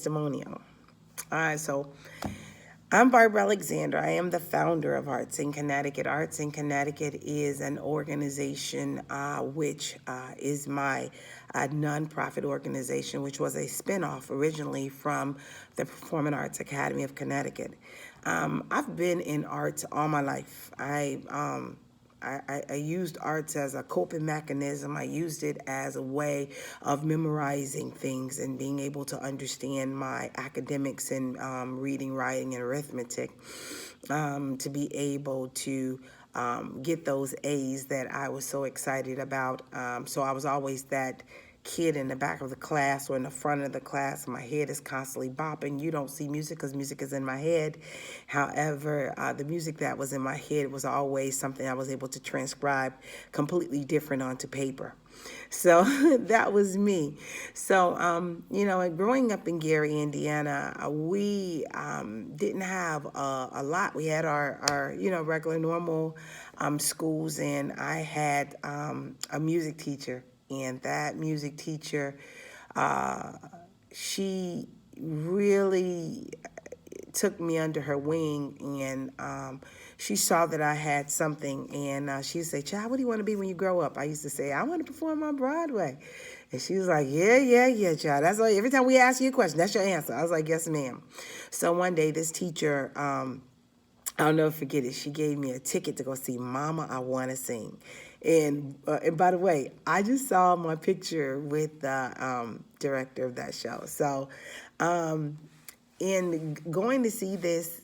Testimonial. All right, so I'm Barbara Alexander. I am the founder of Arts in Connecticut. Arts in Connecticut is an organization which is my nonprofit organization, which was a spinoff originally from the Performing Arts Academy of Connecticut. I've been in arts all my life. I used arts as a coping mechanism. I used it as a way of memorizing things and being able to understand my academics and reading, writing, and arithmetic to be able to get those A's that I was so excited about. So I was always that kid in the back of the class or in the front of the class. My head is constantly bopping. You don't see music because music is in my head. However, the music that was in my head was always something I was able to transcribe completely different onto paper. So that was me. So, growing up in Gary, Indiana, we didn't have a lot. We had our regular, normal schools, and I had a music teacher. And that music teacher, she really took me under her wing, and she saw that I had something, and she'd say, "Child, what do you want to be when you grow up?" I used to say, "I want to perform on Broadway." And she was like, yeah, child. That's all. Every time we ask you a question, that's your answer. I was like, "Yes, ma'am." So one day, this teacher, I'll never forget it. She gave me a ticket to go see Mama, I Want to Sing. And by the way, I just saw my picture with the director of that show. So in going to see this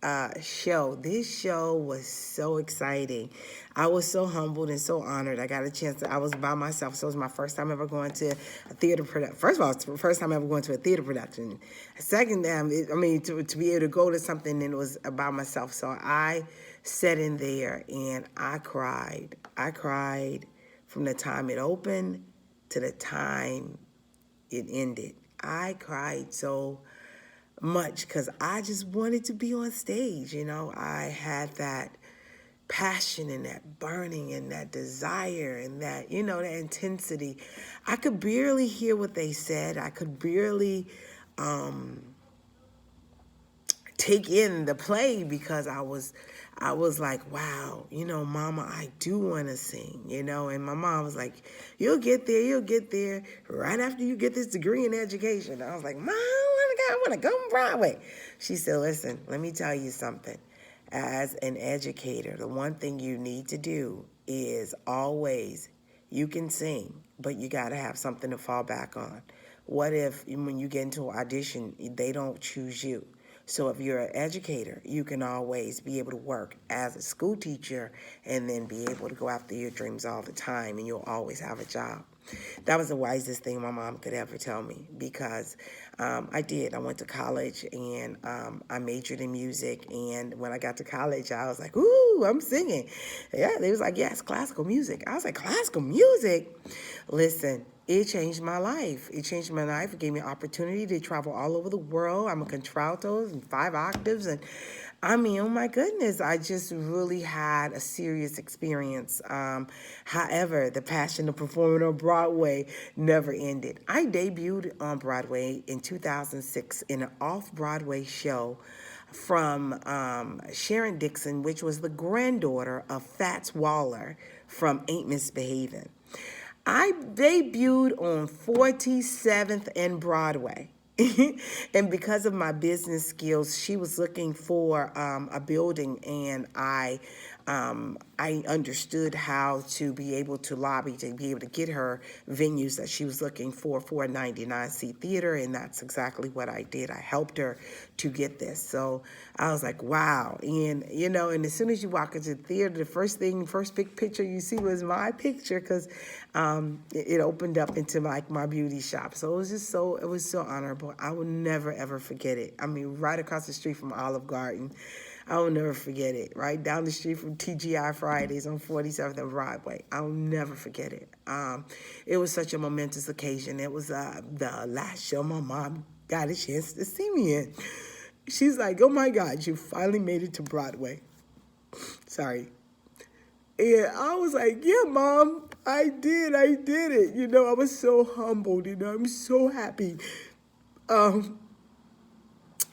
this show was so exciting. I was so humbled and so honored. I got a chance I was by myself, so it was my first time ever going to a theater production. First of all, it's the first time ever going to a theater production. Second, to be able to go to something and it was about myself. So I sat in there and I cried. I cried from the time it opened to the time it ended. I cried so much because I just wanted to be on stage. I had that passion and that burning and that desire and that, that intensity. I could barely hear what they said. I could barely take in the play because I was like, wow, Mama, I do want to sing, and my mom was like, you'll get there right after you get this degree in education. I was like, Mom, I want to go on Broadway. She said, listen, let me tell you something. As an educator, the one thing you need to do is always, you can sing, but you got to have something to fall back on. What if when you get into an audition, they don't choose you? So if you're an educator, you can always be able to work as a school teacher and then be able to go after your dreams all the time, and you'll always have a job. That was the wisest thing my mom could ever tell me because I did. I went to college and I majored in music. And when I got to college, I was like, ooh, I'm singing. Yeah, they was like, yes, classical music. I was like, classical music? Listen, it changed my life. It changed my life. It gave me an opportunity to travel all over the world. I'm a contralto and 5 octaves. And I mean, oh my goodness, I just really had a serious experience. However, the passion of performing on Broadway never ended. I debuted on Broadway in 2006 in an off-Broadway show from Sharon Dixon, which was the granddaughter of Fats Waller from Ain't Misbehavin'. I debuted on 47th and Broadway. And because of my business skills, she was looking for a building, and I understood how to be able to lobby to be able to get her venues that she was looking for a 99-seat theater, and that's exactly what I did. I helped her to get this. So I was like, wow. And, and as soon as you walk into the theater, the first big picture you see was my picture because it opened up into like my beauty shop. So it was so honorable. I will never, ever forget it. I mean, right across the street from Olive Garden. I will never forget it. Right down the street from TGI Fridays on 47th and Broadway. I'll never forget it. It was such a momentous occasion. It was the last show my mom got a chance to see me in. She's like, oh my God, you finally made it to Broadway. Sorry. And I was like, yeah, Mom, I did it. I was so humbled, I'm so happy.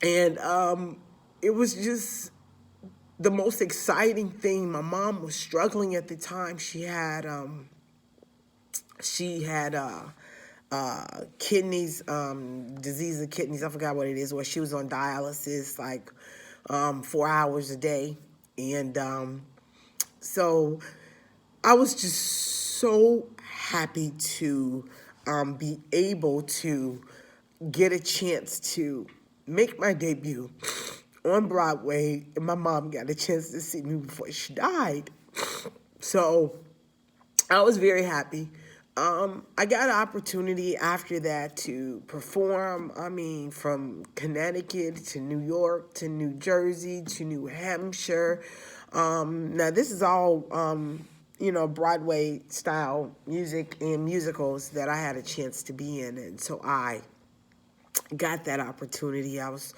And it was just the most exciting thing. My mom was struggling at the time. She had kidneys, disease of kidneys. I forgot what it is. Where she was on dialysis like 4 hours a day, and so I was just so happy to be able to get a chance to make my debut on Broadway, and my mom got a chance to see me before she died. So I was very happy. I got an opportunity after that to perform. I mean, from Connecticut to New York to New Jersey to New Hampshire. Now, this is all, Broadway style music and musicals that I had a chance to be in. And so I got that opportunity. I was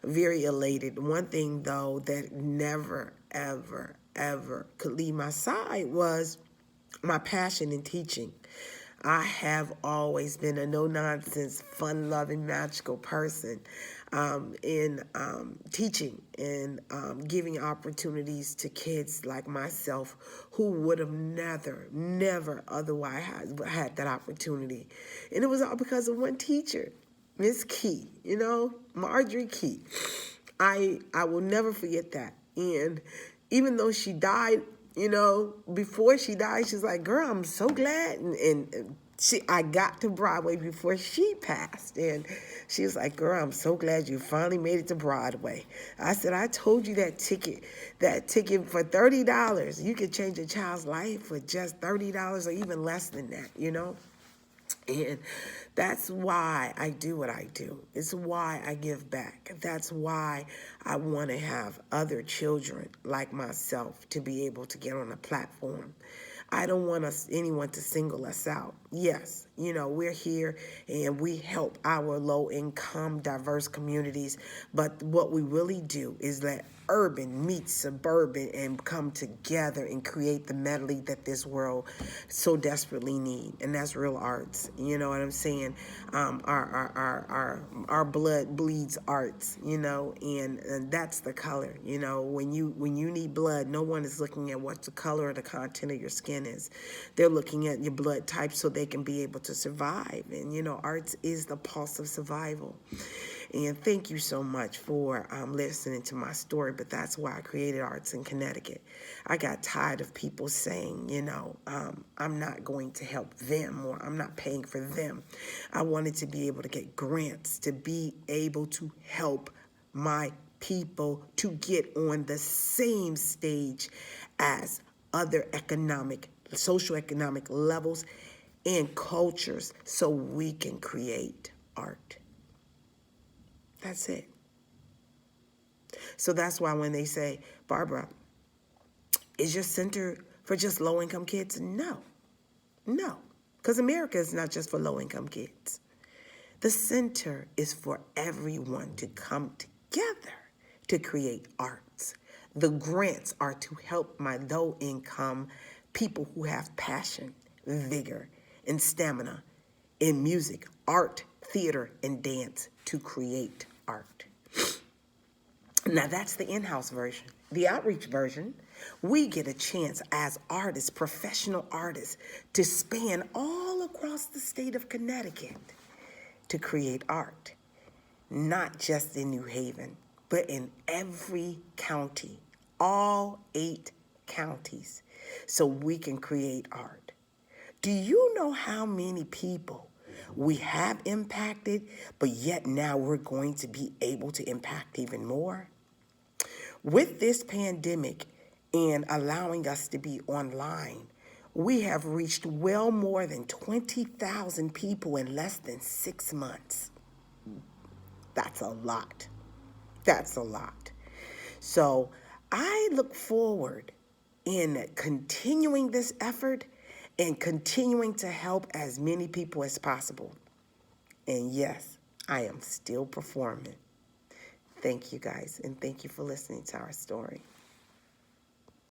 very elated. One thing, though, that never, ever, ever could leave my side was my passion in teaching. I have always been a no-nonsense, fun-loving, magical person in teaching and giving opportunities to kids like myself who would have never otherwise had that opportunity. And it was all because of one teacher, Miss Key, Marjorie Key. I will never forget that. And even though she died, before she died, she's like, girl, I'm so glad. And I got to Broadway before she passed. And she was like, girl, I'm so glad you finally made it to Broadway. I said, I told you that ticket for $30, you could change a child's life for just $30 or even less than that, And that's why I do what I do. It's why I give back. That's why I want to have other children like myself to be able to get on a platform. I don't want anyone to single us out. Yes, we're here and we help our low-income, diverse communities. But what we really do is let urban meet suburban and come together and create the medley that this world so desperately need, and that's real arts. You know what I'm saying? Our blood bleeds arts. And that's the color. When you need blood, no one is looking at what the color or the content of your skin is. They're looking at your blood type so they can be able to survive. And arts is the pulse of survival. And thank you so much for listening to my story, but that's why I created Arts in Connecticut. I got tired of people saying, I'm not going to help them or I'm not paying for them. I wanted to be able to get grants to be able to help my people to get on the same stage as other socioeconomic levels and cultures so we can create art. That's it. So that's why when they say, Barbara, is your center for just low-income kids? No, because America is not just for low-income kids. The center is for everyone to come together to create arts. The grants are to help my low-income people who have passion, vigor, and stamina in music, art, theater, and dance to create art. Now that's the in-house version. The outreach version, we get a chance as artists, professional artists, to span all across the state of Connecticut to create art. Not just in New Haven, but in every county, all 8 counties, so we can create art. Do you know how many people we have impacted, but yet now we're going to be able to impact even more? With this pandemic and allowing us to be online, we have reached well more than 20,000 people in less than 6 months. That's a lot. That's a lot. So I look forward in continuing this effort and continuing to help as many people as possible. And yes, I am still performing. Thank you guys, and thank you for listening to our story.